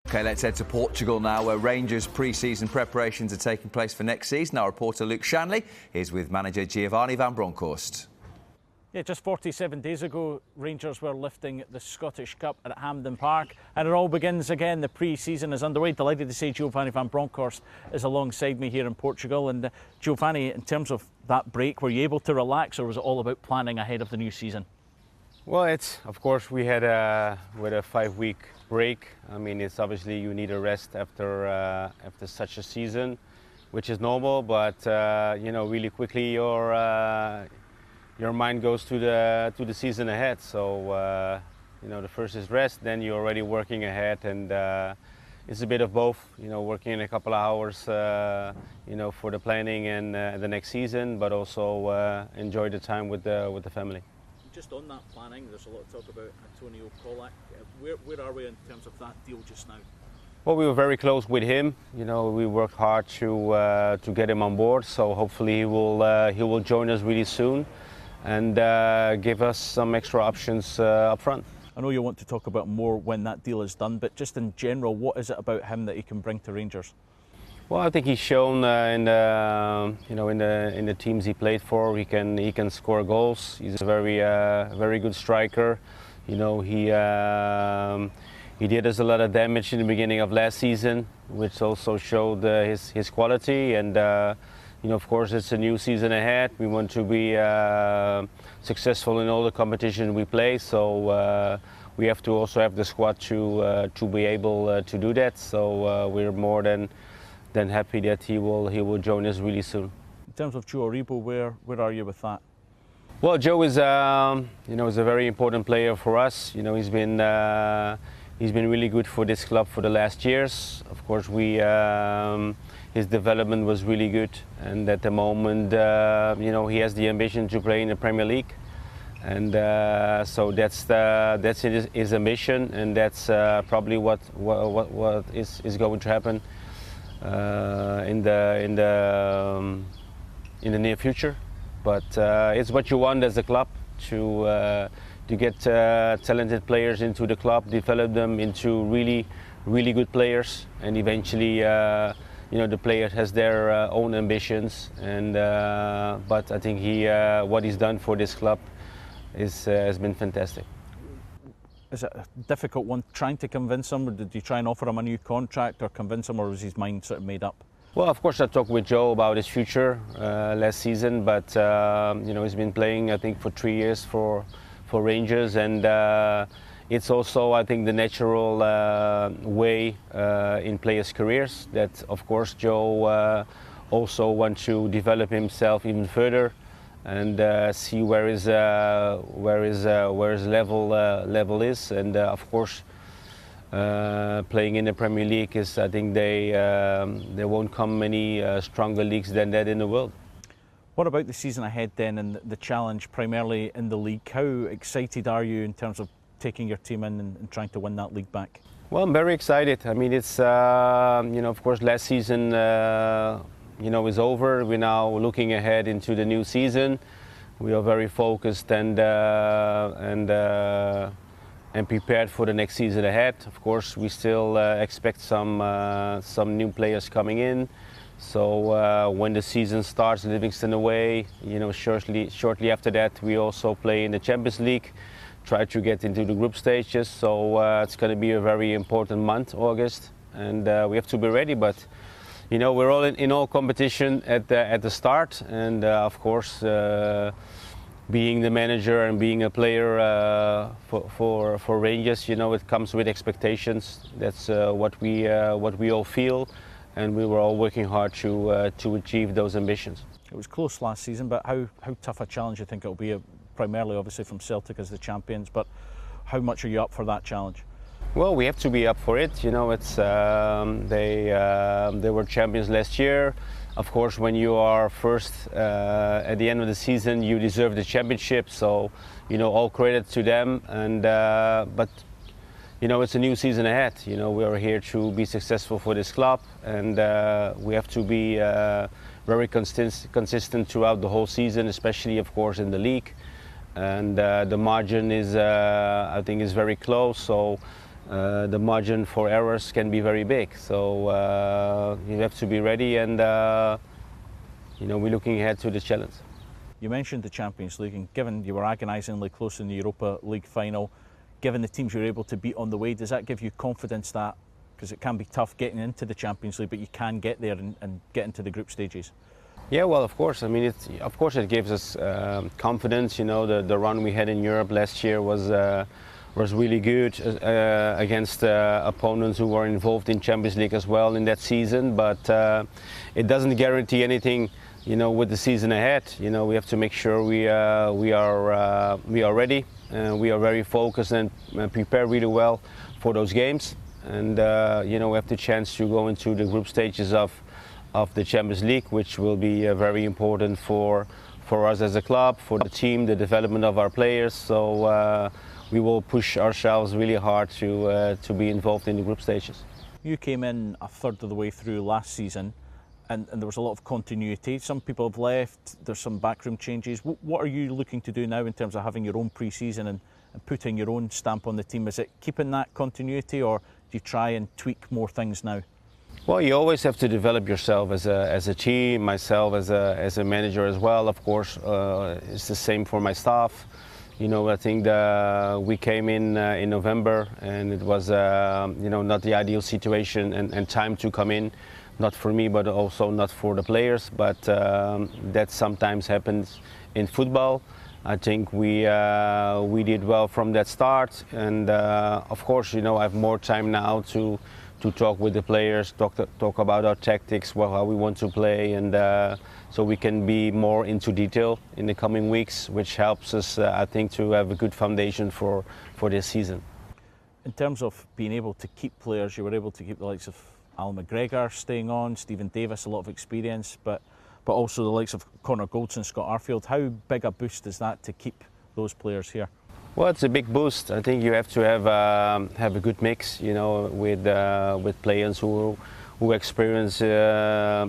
OK, let's head to Portugal now, where Rangers' pre-season preparations are taking place for next season. Our reporter Luke Shanley is with manager Giovanni van Bronckhorst. Yeah, just 47 days ago, Rangers were lifting the Scottish Cup at Hampden Park, and it all begins again. The pre-season is underway. Delighted to say Giovanni van Bronckhorst is alongside me here in Portugal. And Giovanni, in terms of that break, were you able to relax, or was it all about planning ahead of the new season? Well, of course we had a 5-week break. I mean, it's obviously you need a rest after such a season, which is normal. But you know, really quickly your mind goes to the season ahead. So you know, the first is rest, then you're already working ahead, and it's a bit of both. You know, working a couple of hours, you know, for the planning and the next season, but also enjoy the time with the family. Just on that planning, there's a lot of talk about Antonio Colak. Where are we in terms of that deal just now? Well, we were very close with him. You know, we worked hard to get him on board. So hopefully he will join us really soon, and give us some extra options up front. I know you want to talk about more when that deal is done, but just in general, what is it about him that he can bring to Rangers? Well, I think he's shown in the teams he played for, he can score goals. He's a very good striker. You know, he did us a lot of damage in the beginning of last season, which also showed his quality. And you know, of course, it's a new season ahead. We want to be successful in all the competition we play. So we have to also have the squad to be able to do that. So we're more than happy that he will join us really soon. In terms of Joe Aribo, where are you with that? Well, Joe is is a very important player for us. You know, he's been really good for this club for the last years. Of course, his development was really good, and at the moment, you know, he has the ambition to play in the Premier League, and so that's his ambition, and that's probably what is going to happen in the near future. But it's what you want as a club, to get talented players into the club, develop them into really good players, and eventually you know, the player has their own ambitions. And but I think what he's done for this club has been fantastic. Is it a difficult one trying to convince him, or did you try and offer him a new contract or convince him, or was his mind sort of made up? Well, of course I talked with Joe about his future last season, but you know, he's been playing, I think, for 3 years for Rangers, and it's also, I think, the natural way in players' careers that, of course, Joe also wants to develop himself even further and see where his level is, and of course playing in the Premier League is, I think, there won't come many stronger leagues than that in the world. What about the season ahead then, and the challenge primarily in the league? How excited are you in terms of taking your team in and trying to win that league back? Well, I'm very excited. I mean, it's you know, of course, last season you know, is over. We're now looking ahead into the new season. We are very focused and prepared for the next season ahead. Of course, we still expect some new players coming in. So when the season starts, Livingston away, you know, shortly after that, we also play in the Champions League, try to get into the group stages. So it's going to be a very important month, August, and we have to be ready. But you know, we're all in all competition at the start, and of course, being the manager and being a player for Rangers, you know, it comes with expectations. That's what we all feel, and we were all working hard to achieve those ambitions. It was close last season, but how tough a challenge do you think it'll be? Primarily, obviously, from Celtic as the champions, but how much are you up for that challenge? Well, we have to be up for it. You know, it's they were champions last year. Of course, when you are first at the end of the season, you deserve the championship. So, you know, all credit to them. And but you know, it's a new season ahead. You know, we are here to be successful for this club, and we have to be very consistent throughout the whole season, especially, of course, in the league. And the margin is, I think, is very close. So the margin for errors can be very big. So you have to be ready, and we're looking ahead to the challenge. You mentioned the Champions League, and given you were agonisingly close in the Europa League final, given the teams you were able to beat on the way, does that give you confidence that, because it can be tough getting into the Champions League, but you can get there and get into the group stages? Yeah, well, of course. I mean, it gives us confidence. The run we had in Europe last year was really good against opponents who were involved in Champions League as well in that season. But it doesn't guarantee anything. With the season ahead, we have to make sure we are ready. We are very focused and prepare really well for those games. And we have the chance to go into the group stages of the Champions League, which will be very important for us as a club, for the team, the development of our players. So we will push ourselves really hard to be involved in the group stages. You came in a third of the way through last season, and there was a lot of continuity. Some people have left, there's some backroom changes. What are you looking to do now in terms of having your own pre-season and putting your own stamp on the team? Is it keeping that continuity, or do you try and tweak more things now? Well, you always have to develop yourself as a team, myself as a manager as well. Of course, it's the same for my staff. I think we came in November, and it was not the ideal situation and time to come in. Not for me, but also not for the players. But that sometimes happens in football. I think we did well from that start, and of course, I have more time now to talk with the players, talk about our tactics, how we want to play, and so we can be more into detail in the coming weeks, which helps us, I think, to have a good foundation for this season. In terms of being able to keep players, you were able to keep the likes of Al McGregor staying on, Stephen Davis, a lot of experience, but also the likes of Connor Goldson, Scott Arfield. How big a boost is that to keep those players here? Well, it's a big boost. I think you have to have a good mix, with players who experience, a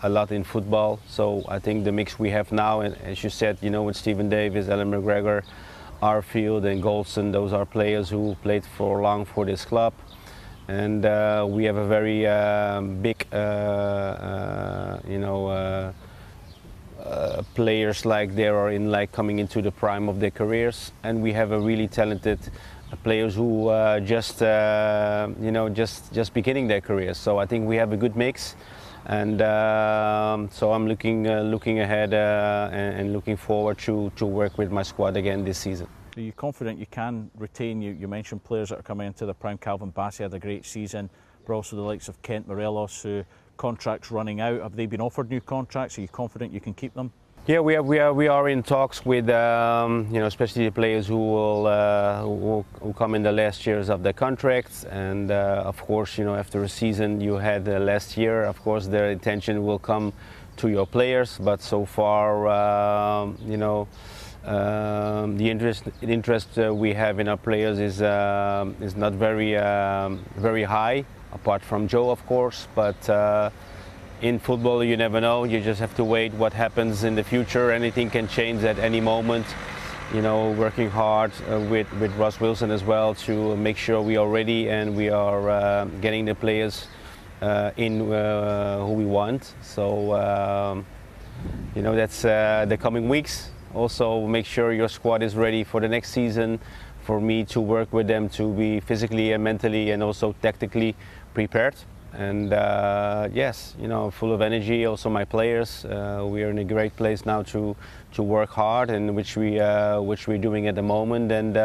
lot in football. So I think the mix we have now, and as you said, with Stephen Davis, Alan McGregor, Arfield, and Goldson, those are players who played for long for this club. And we have a very big, players like they are coming into the prime of their careers, and we have a really talented players who just beginning their careers. So I think we have a good mix, and so I'm looking ahead and looking forward to work with my squad again this season. Are you confident you can retain? You mentioned players that are coming into the prime. Calvin Bassey had a great season, but also the likes of Kent Morelos, who contracts running out. Have they been offered new contracts? Are you confident you can keep them? Yeah, we are in talks with especially the players who come in the last years of their contracts, and of course, after a season you had last year, of course their attention will come to your players. But so far, the interest we have in our players is not very high, apart from Joe, of course. But in football, you never know. You just have to wait what happens in the future. Anything can change at any moment. Working hard with Ross Wilson as well to make sure we are ready and we are getting the players in who we want. So that's the coming weeks. Also, make sure your squad is ready for the next season. For me to work with them to be physically and mentally and also tactically prepared. And yes, full of energy. Also, my players. We are in a great place now to work hard, and which we're doing at the moment. And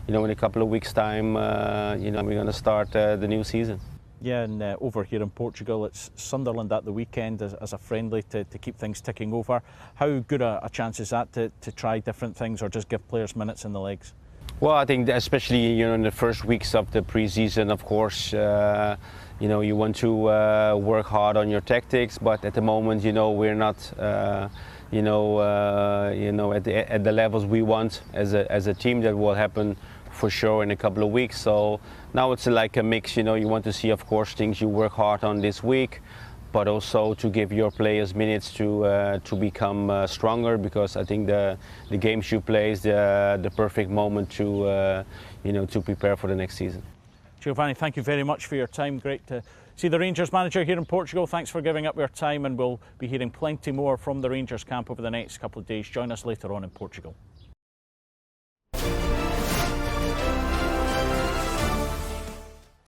in a couple of weeks' time, we're going to start the new season. Yeah, and over here in Portugal, it's Sunderland at the weekend as a friendly to keep things ticking over. How good a chance is that to try different things or just give players minutes in the legs? Well, I think especially in the first weeks of the pre-season, of course, you want to work hard on your tactics, but at the moment, we're not, at the levels we want as a team. That will happen for sure in a couple of weeks. So now it's like a mix. You want to see, of course, things you work hard on this week. but also to give your players minutes to become stronger, because I think the games you play is the perfect moment to to prepare for the next season. Giovanni, thank you very much for your time. Great to see the Rangers manager here in Portugal. Thanks for giving up your time, and we'll be hearing plenty more from the Rangers camp over the next couple of days. Join us later on in Portugal.